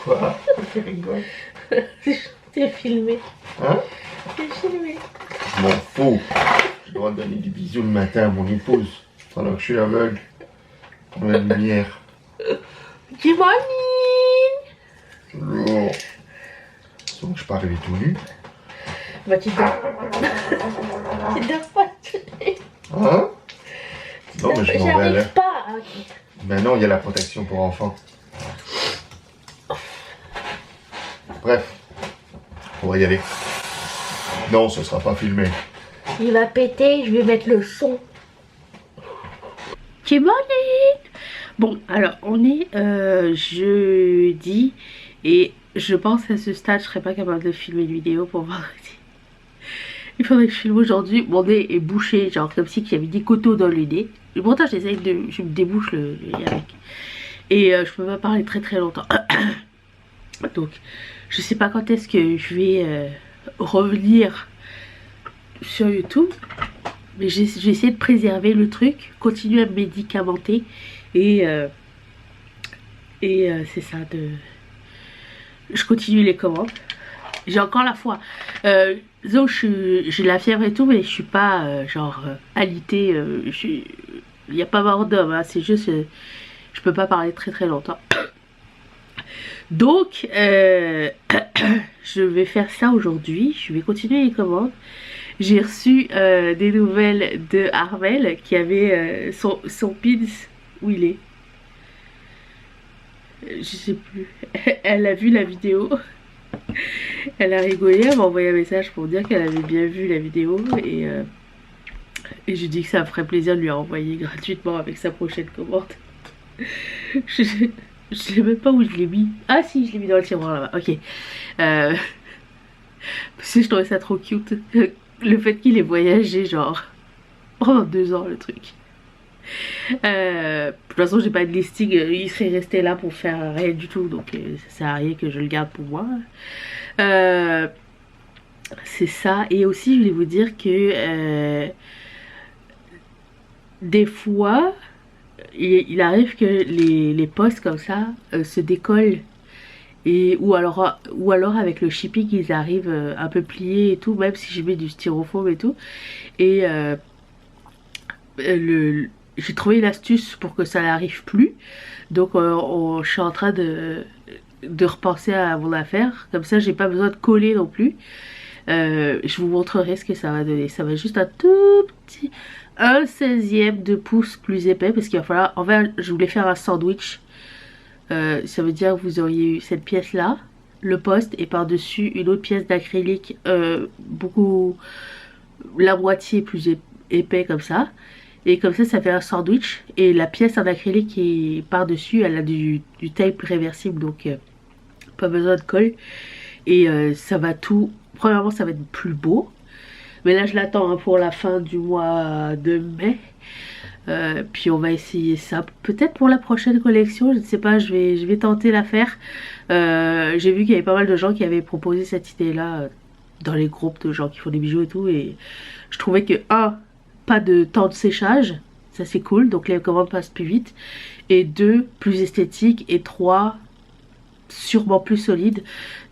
Quoi? Tu rigoles? T'es filmé. Hein? T'es filmé. Je m'en fous. Je dois donner des bisous le matin à mon épouse. Pendant que je suis aveugle. Dans la lumière. Good morning. Lourd. Donc je suis pas arrivé tout nu. Bah tu dors. Tu dors pas. Hein? Non mais je m'en vais à l'heure. J'arrive pas. Ok. Ben non, il y a la protection pour enfants. Bref. On va y aller. Non, ce sera pas filmé. Il va péter, je vais mettre le son. Good morning. Bon, alors on est jeudi et je pense à ce stade je serais pas capable de filmer une vidéo pour vendredi. Il faudrait que je filme aujourd'hui. Mon nez est bouché, genre comme si il y avait des coteaux dans le nez. Et pourtant j'essaye de... je me débouche le nez avec. Et je peux pas parler très très longtemps. Donc je sais pas quand est-ce que je vais revenir sur YouTube. Mais j'ai essayé de préserver le truc, continuer à me médicamenter et c'est ça, je continue les commandes. J'ai encore la foi. Donc j'ai la fièvre et tout, mais je suis pas genre alitée. Il n'y a pas mort d'homme, hein, c'est juste je peux pas parler très très longtemps. Donc je vais faire ça aujourd'hui. Je vais continuer les commandes. J'ai reçu des nouvelles de Armel qui avait son pins. Où il est? Je sais plus. Elle a vu la vidéo. Elle a rigolé, elle m'a envoyé un message pour dire qu'elle avait bien vu la vidéo. Et j'ai dit que ça me ferait plaisir de lui envoyer gratuitement avec sa prochaine commande. Je sais même pas où je l'ai mis. Ah si, je l'ai mis dans le tiroir là-bas. Ok. Parce que je trouvais ça trop cute. Le fait qu'il ait voyagé genre pendant 2 ans le truc. De toute façon j'ai pas de listing, il serait resté là pour faire rien du tout. Donc ça sert à rien que je le garde pour moi. C'est ça. Et aussi je voulais vous dire que des fois il arrive que les postes comme ça se décollent. Et, ou alors avec le shipping ils arrivent un peu pliés et tout, même si je mets du styrofoam et tout. Et j'ai trouvé une astuce pour que ça n'arrive plus. Donc je suis en train de repenser à mon affaire. Comme ça j'ai pas besoin de coller non plus. Je vous montrerai ce que ça va donner. Ça va juste un tout petit 1/16e de pouce plus épais. Parce qu'il va falloir... En fait je voulais faire un sandwich. Ça veut dire que vous auriez eu cette pièce là, le poste, et par dessus une autre pièce d'acrylique beaucoup, la moitié plus épais comme ça. Et comme ça fait un sandwich. Et la pièce en acrylique qui est par dessus, elle a du tape réversible, donc pas besoin de colle. Et ça va tout, premièrement ça va être plus beau. Mais là je l'attends hein, pour la fin du mois de mai. Puis on va essayer ça peut-être pour la prochaine collection, je ne sais pas, je vais tenter l'affaire. J'ai vu qu'il y avait pas mal de gens qui avaient proposé cette idée là dans les groupes de gens qui font des bijoux et tout, et je trouvais que pas de temps de séchage, ça c'est cool, donc les commandes passent plus vite, et 2 plus esthétique, et 3 sûrement plus solide.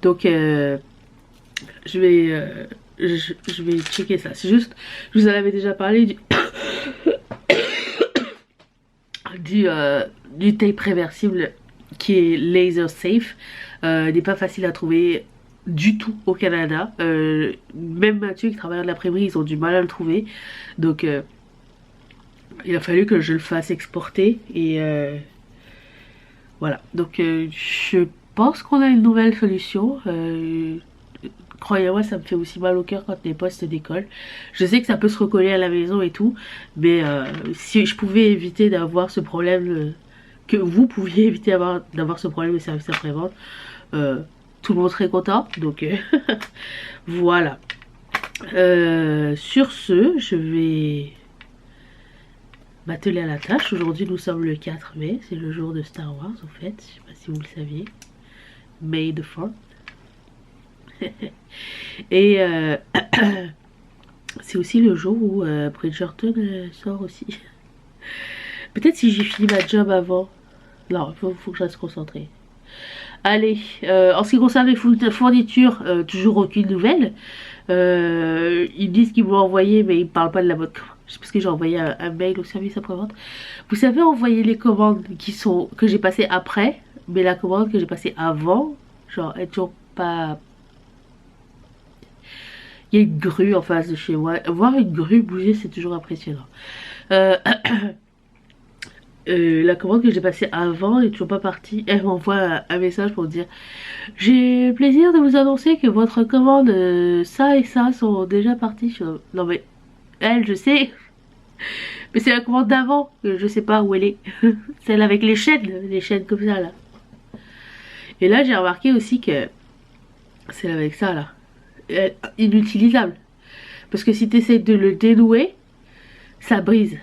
Donc je vais checker ça. C'est juste, je vous en avais déjà parlé du tape réversible qui est laser safe. Il n'est pas facile à trouver du tout au Canada. Même Mathieu qui travaille à l'imprimerie, ils ont du mal à le trouver. Donc il a fallu que je le fasse exporter. Et voilà. Donc je pense qu'on a une nouvelle solution. Croyez-moi, ça me fait aussi mal au cœur quand les postes décollent. Je sais que ça peut se recoller à la maison et tout, mais si je pouvais éviter d'avoir ce problème, que vous pouviez éviter d'avoir ce problème de service après-vente, tout le monde serait content. Donc voilà. Sur ce, je vais m'atteler à la tâche. Aujourd'hui, nous sommes le 4 mai, c'est le jour de Star Wars, en fait. Je sais pas si vous le saviez. May the 4th. Et c'est aussi le jour où Bridgerton sort aussi. Peut-être si j'ai fini ma job avant. Non, faut que je reste concentrée. Allez, en ce qui concerne les fournitures, toujours aucune nouvelle. Ils disent qu'ils vont envoyer, mais ils ne parlent pas de la bonne commande. C'est parce que j'ai envoyé un mail au service après-vente. Vous savez envoyer les commandes que j'ai passées après, mais la commande que j'ai passée avant, genre, elle est toujours pas... Il y a une grue en face de chez moi. Voir une grue bouger, c'est toujours impressionnant. La commande que j'ai passée avant n'est toujours pas partie. Elle m'envoie un message pour dire: j'ai le plaisir de vous annoncer que votre commande, ça et ça sont déjà partis. Non mais, elle, je sais. Mais c'est la commande d'avant, je sais pas où elle est. Celle avec les chaînes comme ça là. Et là j'ai remarqué aussi que celle avec ça là, inutilisable. Parce que si tu essaies de le dénouer, ça brise.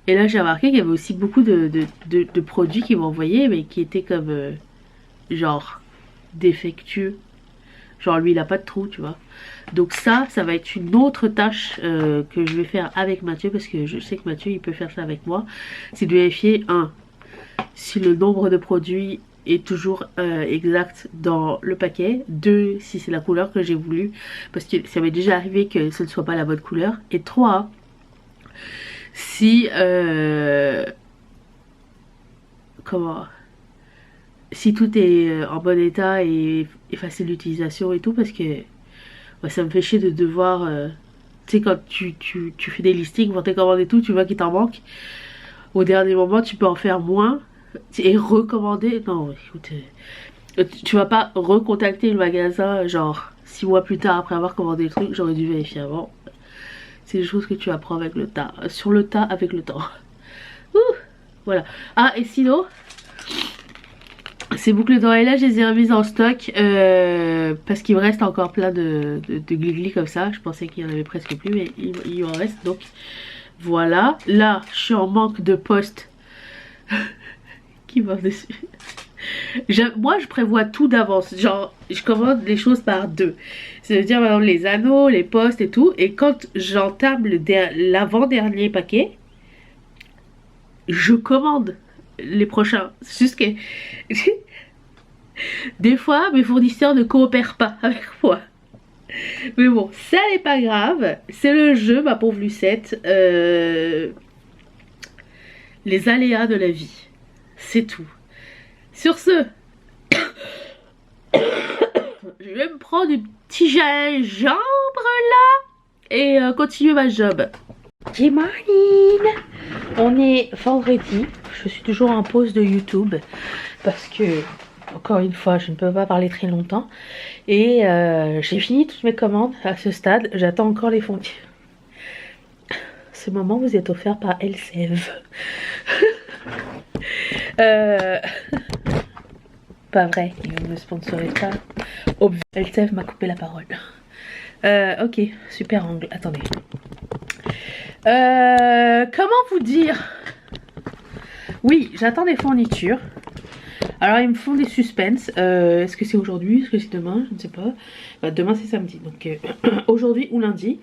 Et là j'ai remarqué qu'il y avait aussi beaucoup de produits qui m'envoyaient, mais qui étaient comme genre défectueux. Genre lui il a pas de trou, tu vois. Donc ça va être une autre tâche que je vais faire avec Mathieu, parce que je sais que Mathieu il peut faire ça avec moi. C'est de vérifier, si le nombre de produits est toujours exact dans le paquet. 2, si c'est la couleur que j'ai voulu, parce que ça m'est déjà arrivé que ce ne soit pas la bonne couleur. Et 3, si si tout est en bon état et facile d'utilisation et tout, parce que ça me fait chier de devoir tu sais, quand tu fais des listings pour tes commandes et tout, tu vois qu'il t'en manque, au dernier moment tu peux en faire moins et recommander. Non écoute, tu vas pas recontacter le magasin genre 6 mois plus tard après avoir commandé le truc. J'aurais dû vérifier avant. C'est des choses que tu apprends avec le tas, sur le tas avec le temps. Ouh, voilà. Ah, et sinon, ces boucles d'oreilles là, je les ai remises en stock parce qu'il me reste encore plein de glis comme ça. Je pensais qu'il y en avait presque plus, mais il en reste. Donc voilà. Là, je suis en manque de poste qui va dessus. Moi je prévois tout d'avance, genre je commande les choses par 2. Ça veut dire par exemple les anneaux, les postes et tout. Et quand j'entame l'avant-dernier paquet, je commande les prochains. C'est juste que des fois mes fournisseurs ne coopèrent pas avec moi. Mais bon, ça n'est pas grave. C'est le jeu, ma pauvre Lucette. Les aléas de la vie. C'est tout. Sur ce, je vais me prendre une petite gingembre là et continuer ma job. Good morning. On est vendredi. Je suis toujours en pause de YouTube parce que, encore une fois, je ne peux pas parler très longtemps. Et j'ai fini toutes mes commandes à ce stade. J'attends encore les fournitures. Ce moment vous est offert par Elsev. Pas vrai, il ne me sponsorise pas. Elsev m'a coupé la parole. Ok, super angle. Attendez. Comment vous dire? Oui, j'attends des fournitures. Alors ils me font des suspens. Est-ce que c'est aujourd'hui? Est-ce que c'est demain? Je ne sais pas. Bah, demain c'est samedi. Donc aujourd'hui ou lundi.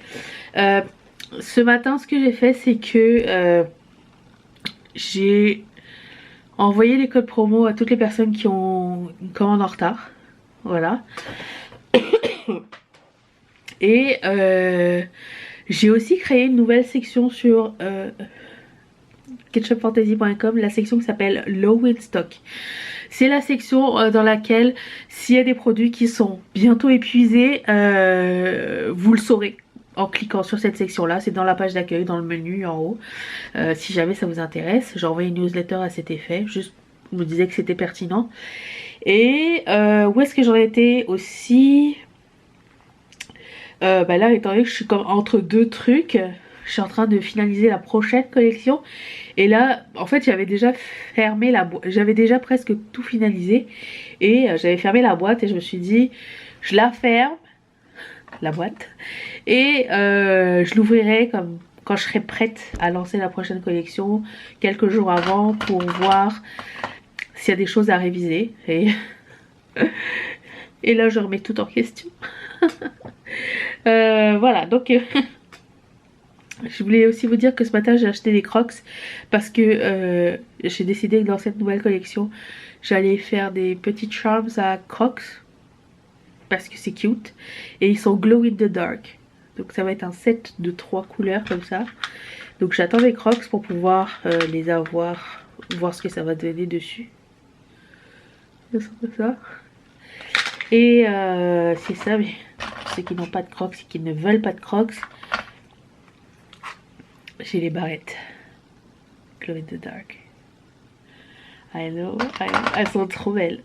Ce matin, ce que j'ai fait, c'est que j'ai envoyé les codes promo à toutes les personnes qui ont une commande en retard. Voilà. Et j'ai aussi créé une nouvelle section sur ketchupfantasy.com, la section qui s'appelle Low in Stock. C'est la section dans laquelle, s'il y a des produits qui sont bientôt épuisés, vous le saurez en cliquant sur cette section là. C'est dans la page d'accueil, dans le menu en haut. Si jamais ça vous intéresse, j'ai envoyé une newsletter à cet effet, juste me disais que c'était pertinent. Et où est-ce que j'en étais aussi? Bah là, étant donné que je suis comme entre deux trucs, je suis en train de finaliser la prochaine collection. Et là, en fait, j'avais déjà fermé la boîte. J'avais déjà presque tout finalisé. Et j'avais fermé la boîte et je me suis dit, je la ferme, la boîte. Et je l'ouvrirai comme quand je serai prête à lancer la prochaine collection, quelques jours avant, pour voir s'il y a des choses à réviser. Et là, je remets tout en question. Voilà, donc Je voulais aussi vous dire que ce matin j'ai acheté des Crocs parce que j'ai décidé que dans cette nouvelle collection j'allais faire des petites charms à Crocs parce que c'est cute et ils sont glow in the dark, donc ça va être un set de 3 couleurs comme ça. Donc j'attends mes Crocs pour pouvoir les avoir, voir ce que ça va donner dessus. Ça sent comme ça. Et c'est ça, mais ceux qui n'ont pas de Crocs et qui ne veulent pas de Crocs, j'ai les barrettes Glow in the Dark. I know, elles sont trop belles.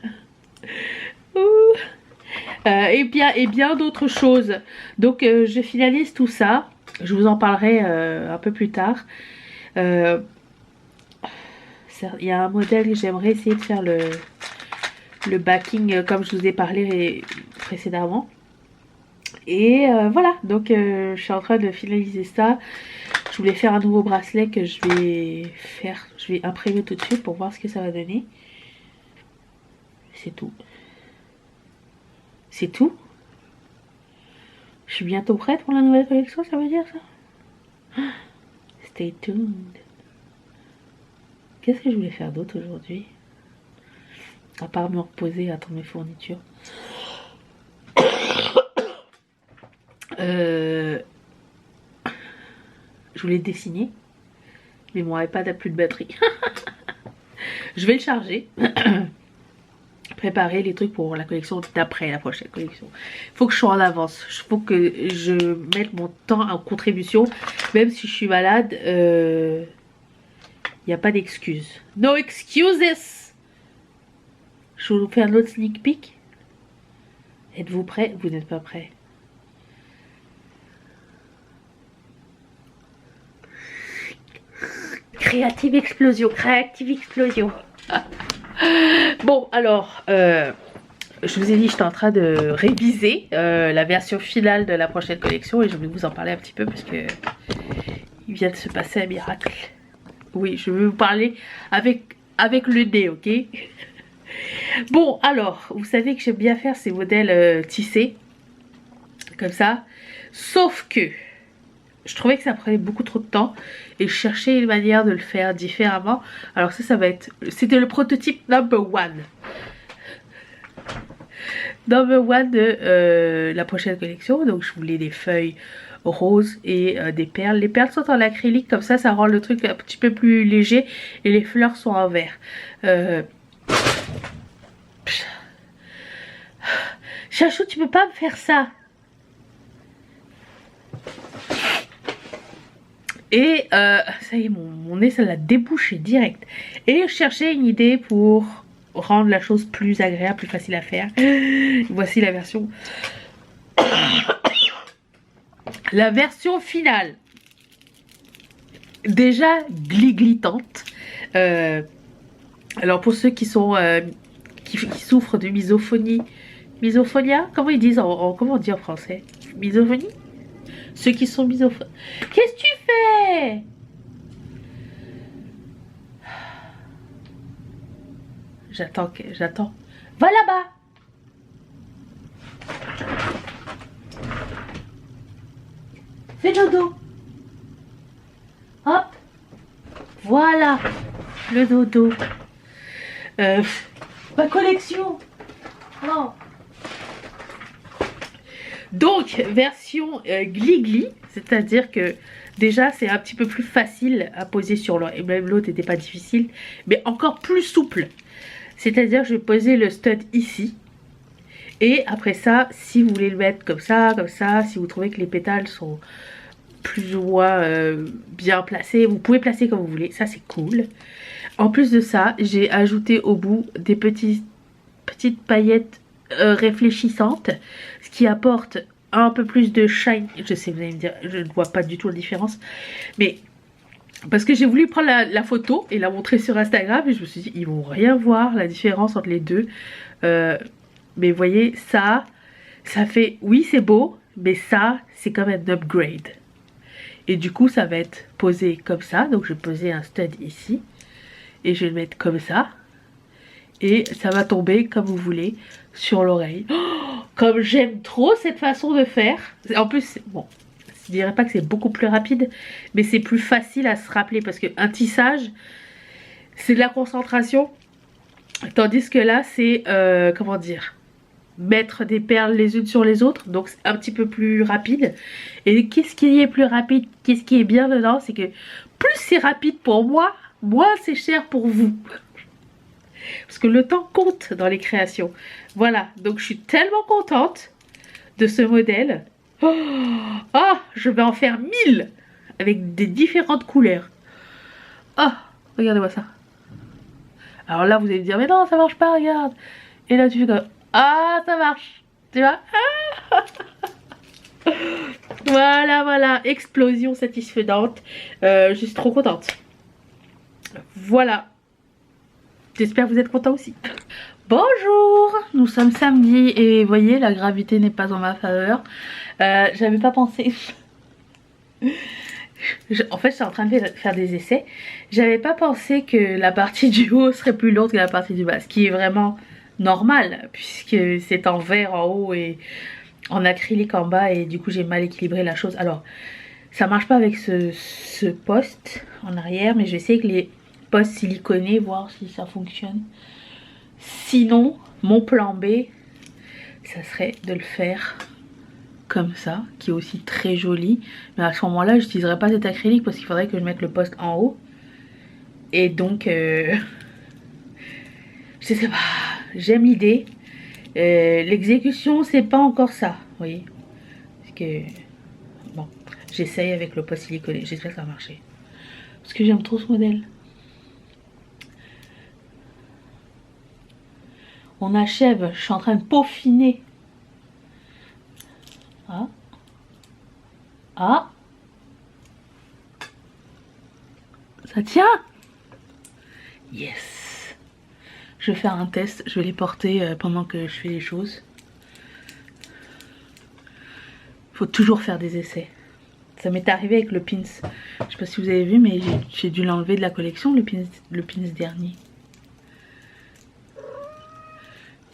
Et bien d'autres choses. Donc je finalise tout ça. Je vous en parlerai un peu plus tard. Il y a un modèle que j'aimerais essayer de faire le backing comme je vous ai parlé précédemment. Et voilà, donc je suis en train de finaliser ça. Je voulais faire un nouveau bracelet que je vais imprimer tout de suite pour voir ce que ça va donner. C'est tout. C'est tout. Je suis bientôt prête pour la nouvelle collection, ça veut dire ça? Stay tuned. Qu'est-ce que je voulais faire d'autre aujourd'hui? À part me reposer, attendre mes fournitures. Je voulais dessiner, mais mon iPad n'a plus de batterie. Je vais le charger. Préparer les trucs pour la collection d'après la prochaine collection. Il faut que je sois en avance. Il faut que je mette mon temps en contribution. Même si je suis malade, il n'y a pas d'excuses. No excuses. Je vais vous faire un autre sneak peek. Êtes-vous prêts? Vous n'êtes pas prêts. Créative explosion. Créative explosion. Bon, alors, je vous ai dit, j'étais en train de réviser la version finale de la prochaine collection et je voulais vous en parler un petit peu parce que il vient de se passer un miracle. Oui, je vais vous parler avec le nez, ok? Bon, alors, vous savez que j'aime bien faire ces modèles tissés, comme ça, sauf que je trouvais que ça prenait beaucoup trop de temps et je cherchais une manière de le faire différemment. Alors ça va être... C'était le prototype number one. Number one de la prochaine collection. Donc je voulais des feuilles roses et des perles. Les perles sont en acrylique, comme ça rend le truc un petit peu plus léger et les fleurs sont en verre. Chachou, tu peux pas me faire ça. Et ça y est, mon nez, ça l'a débouché direct. Et je cherchais une idée pour rendre la chose plus agréable, plus facile à faire. Voici la version... la version finale. Déjà gliglitante. Alors pour ceux qui sont... qui souffrent de misophonie... Misophonia? Comment ils disent comment on dit en français? Misophonie? Ceux qui sont misophones. Qu'est-ce que tu fais? J'attends. Va là-bas. Fais dodo. Hop. Voilà. Le dodo. Ma collection. Oh. Donc, version gli-gli, c'est-à-dire que déjà c'est un petit peu plus facile à poser sur l'autre, et même l'autre n'était pas difficile, mais encore plus souple. C'est-à-dire que je vais poser le stud ici, et après ça, si vous voulez le mettre comme ça, si vous trouvez que les pétales sont plus ou moins bien placés, vous pouvez placer comme vous voulez, ça c'est cool. En plus de ça, j'ai ajouté au bout des petites paillettes réfléchissantes, ce qui apporte un peu plus de shine. Je sais, vous allez me dire, je ne vois pas du tout la différence, mais parce que j'ai voulu prendre la photo et la montrer sur Instagram et je me suis dit ils vont rien voir la différence entre les deux, mais vous voyez, ça fait, oui c'est beau, mais ça c'est comme un upgrade. Et du coup ça va être posé comme ça, donc je vais poser un stud ici et je vais le mettre comme ça. Et ça va tomber comme vous voulez sur l'oreille. Oh, comme j'aime trop cette façon de faire. En plus, bon, je dirais pas que c'est beaucoup plus rapide, mais c'est plus facile à se rappeler parce qu'un tissage, c'est de la concentration, tandis que là, c'est, comment dire, mettre des perles les unes sur les autres, donc c'est un petit peu plus rapide. Et qu'est-ce qui est plus rapide, qu'est-ce qui est bien dedans, c'est que plus c'est rapide pour moi, moins c'est cher pour vous. Parce que le temps compte dans les créations. Voilà, donc je suis tellement contente de ce modèle. Oh, oh, je vais en faire 1000 avec des différentes couleurs. Oh, regardez-moi ça. Alors là, vous allez me dire, mais non, ça marche pas, regarde. Et là, tu fais comme, ah, ça marche. Tu vois? Ah. Voilà, voilà, explosion satisfaisante. Je suis trop contente. Voilà. J'espère que vous êtes contents aussi. Bonjour, nous sommes samedi et vous voyez, la gravité n'est pas en ma faveur. J'avais pas pensé. En fait, j'étais en train de faire des essais. J'avais pas pensé que la partie du haut serait plus lourde que la partie du bas, ce qui est vraiment normal puisque c'est en verre en haut et en acrylique en bas et du coup j'ai mal équilibré la chose. Alors, ça marche pas avec ce poste en arrière, mais je vais essayer avec les postes siliconés, voir si ça fonctionne. Sinon, mon plan B, ça serait de le faire comme ça, qui est aussi très joli. Mais à ce moment-là, je n'utiliserai pas cet acrylique parce qu'il faudrait que je mette le poste en haut. Et donc, je sais pas, j'aime l'idée. L'exécution, c'est pas encore ça, vous voyez. Parce que, bon, j'essaye avec le poste siliconé. J'espère que ça va marcher. Parce que j'aime trop ce modèle. On achève, je suis en train de peaufiner. Ah. Ah. Ça tient. Yes. Je vais faire un test, je vais les porter pendant que je fais les choses. Faut toujours faire des essais. Ça m'est arrivé avec le pins. Je sais pas si vous avez vu, mais j'ai dû l'enlever de la collection, le pins dernier.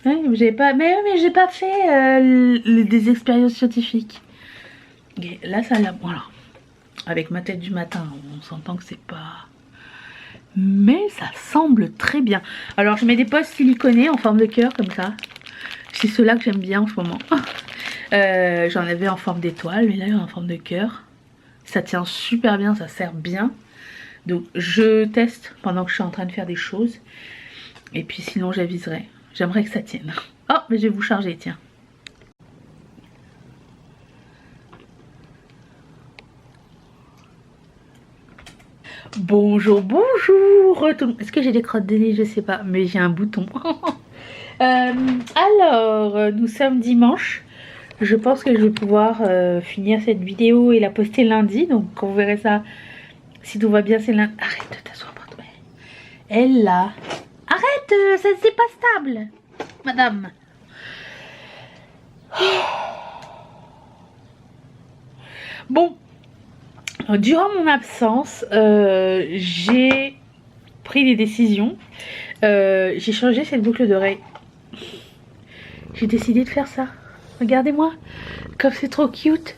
Ouais, mais j'ai pas fait des expériences scientifiques. Okay, là, ça l'a. Voilà. Avec ma tête du matin, on s'entend que c'est pas. Mais ça semble très bien. Alors, je mets des postes siliconés en forme de cœur, comme ça. C'est ceux-là que j'aime bien en ce moment. J'en avais en forme d'étoile, mais là, il y en a en forme de cœur. Ça tient super bien, ça sert bien. Donc, je teste pendant que je suis en train de faire des choses. Et puis, sinon, j'aviserai. J'aimerais que ça tienne. Oh, mais je vais vous charger, tiens. Bonjour, bonjour. Est-ce que j'ai des crottes de nez? Je sais pas, mais j'ai un bouton. Alors, nous sommes dimanche. Je pense que je vais pouvoir finir cette vidéo et la poster lundi. Donc, on verra ça. Si tout va bien, c'est lundi. Arrête de t'asseoir. Elle là. Arrête, c'est pas stable, madame. Bon, durant mon absence, j'ai pris des décisions. J'ai changé cette boucle d'oreille. J'ai décidé de faire ça. Regardez-moi, comme c'est trop cute.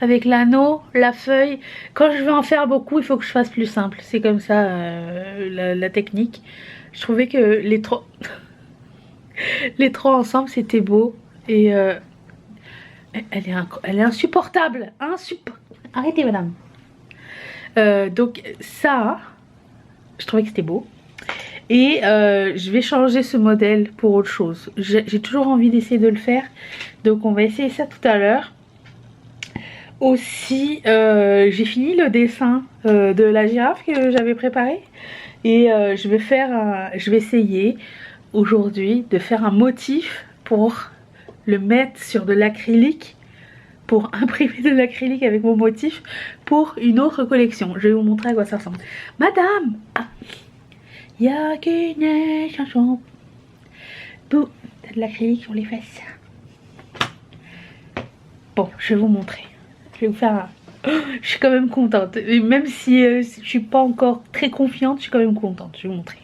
Avec l'anneau, la feuille. Quand je veux en faire beaucoup, il faut que je fasse plus simple. C'est comme ça la technique. Je trouvais que les trois, les trois ensemble, c'était beau. Et elle est insupportable. Arrêtez, madame. Donc ça, je trouvais que c'était beau. Et je vais changer ce modèle pour autre chose. J'ai toujours envie d'essayer de le faire. Donc on va essayer ça tout à l'heure. Aussi, j'ai fini le dessin de la girafe que j'avais préparé. Et je vais essayer aujourd'hui de faire un motif pour le mettre sur de l'acrylique. Pour imprimer de l'acrylique avec mon motif pour une autre collection. Je vais vous montrer à quoi ça ressemble. Madame, y a qu'une chanson. Bouh, t'as de l'acrylique sur les fesses. Bon, je vais vous montrer. Je vais vous faire un... Oh, je suis quand même contente. Et même si je suis pas encore très confiante, je suis quand même contente. Je vais vous montrer.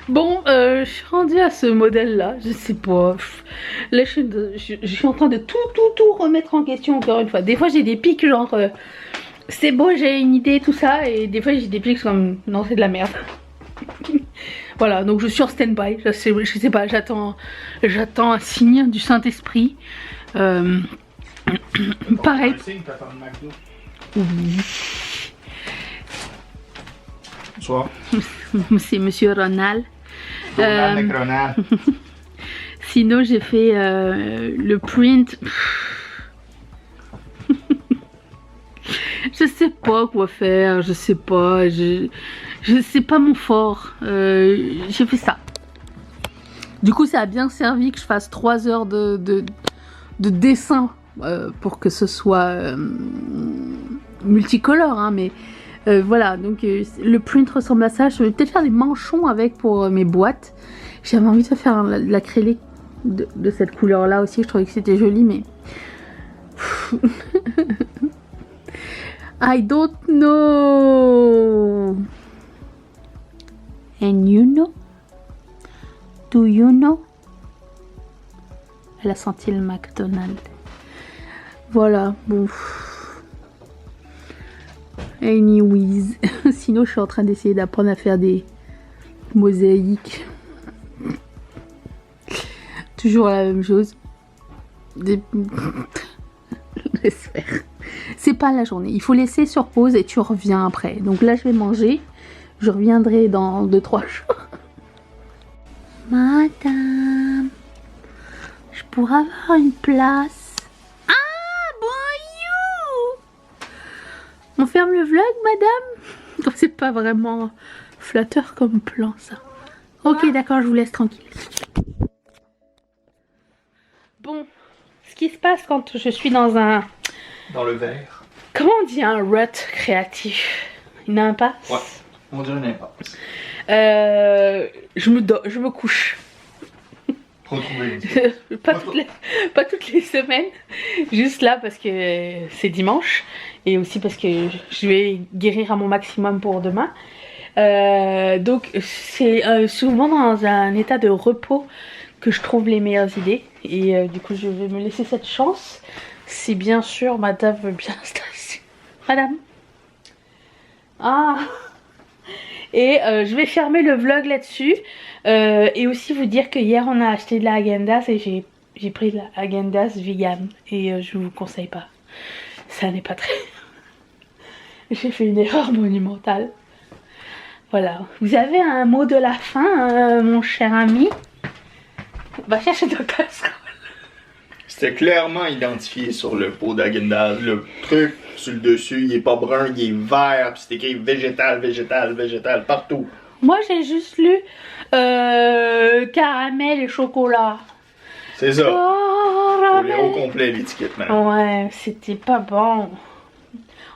Bon, je suis rendue à ce modèle-là, je sais pas. Là, je suis en train de tout remettre en question encore une fois. Des fois, j'ai des pics genre, c'est beau, j'ai une idée, tout ça. Et des fois, j'ai des pics comme, non, c'est de la merde. Voilà, donc je suis en stand-by. Je sais pas, j'attends un signe du Saint-Esprit. Pareil. Oui. Bonsoir. C'est Monsieur Ronald. Ronald. Sinon, j'ai fait le print. Je sais pas quoi faire, je sais pas, c'est pas mon fort. J'ai fait ça. Du coup, ça a bien servi que je fasse 3 heures de dessin pour que ce soit multicolore, hein, mais voilà, donc le print ressemble à ça. Je vais peut-être faire des manchons avec pour mes boîtes. J'avais envie de faire l'acrylique de cette couleur là aussi, je trouvais que c'était joli, mais I don't know. And you know? Do you know? Elle a senti le McDonald's. Voilà, bon. Anyways. Sinon, je suis en train d'essayer d'apprendre à faire des mosaïques. Toujours la même chose. Laisse faire. C'est pas la journée. Il faut laisser sur pause et tu reviens après. Donc là, je vais manger. Je reviendrai dans 2-3 jours. Madame, je pourrais avoir une place? Ah, bonjour! On ferme le vlog, madame? C'est pas vraiment flatteur comme plan, ça. Ok, d'accord, je vous laisse tranquille. Bon, ce qui se passe quand je suis dans un... Dans le verre. Comment on dit un rut créatif? Une impasse? Ouais, on dirait une impasse. Je me couche. Retrouver. pas toutes les semaines, juste là parce que c'est dimanche et aussi parce que je vais guérir à mon maximum pour demain. Donc c'est souvent dans un état de repos que je trouve les meilleures idées et du coup je vais me laisser cette chance si bien sûr madame veut bien se tasser. Madame. Ah. Et je vais fermer le vlog là-dessus et aussi vous dire que hier on a acheté de la Häagen-Dazs et j'ai pris de la Häagen-Dazs vegan et je vous conseille pas, ça n'est pas très... J'ai fait une erreur monumentale. Voilà, vous avez un mot de la fin mon cher ami? Va chercher de casserole. C'était clairement identifié sur le pot d'Häagen-Dazs. Le truc sur le dessus, il est pas brun, il est vert, puis c'est écrit végétal, végétal, végétal, partout. Moi j'ai juste lu caramel et chocolat. C'est ça. Faut lire au Caramel. complet l'étiquette, maintenant. Ouais, c'était pas bon.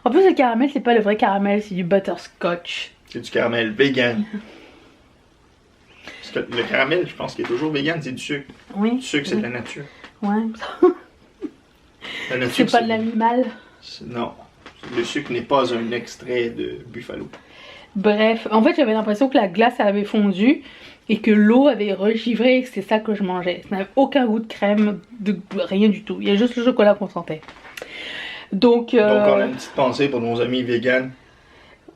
En plus le caramel c'est pas le vrai caramel, c'est du butterscotch. C'est du caramel vegan. Parce que le caramel, je pense qu'il est toujours vegan, c'est du sucre. Oui. Du sucre, c'est de la nature. Ouais. La nature, C'est pas de l'animal. Non. Le sucre n'est pas un extrait de buffalo. Bref, en fait j'avais l'impression que la glace avait fondu et que l'eau avait regivré et que c'est ça que je mangeais. Ça n'avait aucun goût de crème, de rien du tout. Il y a juste le chocolat qu'on sentait. Donc on a une petite pensée pour nos amis véganes.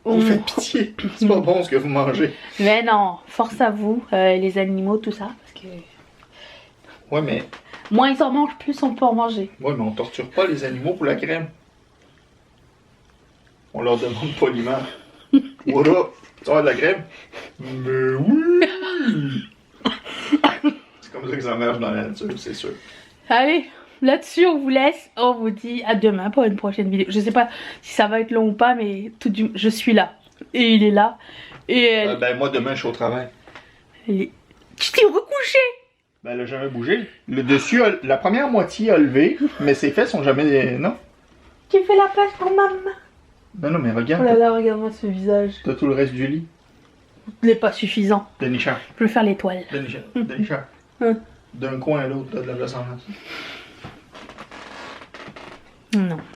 Vous faites pitié, c'est pas bon ce que vous mangez. Mais non, force à vous, les animaux, tout ça, parce que... Ouais, mais... moins ils en mangent, plus on peut en manger. Ouais, mais on torture pas les animaux pour la crème. On leur demande poliment. What up? Tu as de la crème? Mais oui! C'est comme ça que ça marche dans la nature, c'est sûr. Allez, là-dessus on vous laisse, on vous dit à demain pour une prochaine vidéo. Je sais pas si ça va être long ou pas, mais je suis là. Et il est là. Et Ben moi demain je suis au travail. Tu t'es recouché? Ben elle a jamais bougé. Le dessus, la première moitié a levé, mais ses fesses sont jamais... Non? Tu fais la place pour maman. Non, mais regarde. Oh là là, regarde-moi ce visage. T'as tout le reste du lit. Il n'est pas suffisant. Denisha. Je veux faire l'étoile. Denisha. D'un coin à l'autre, t'as de la place en masse. Non.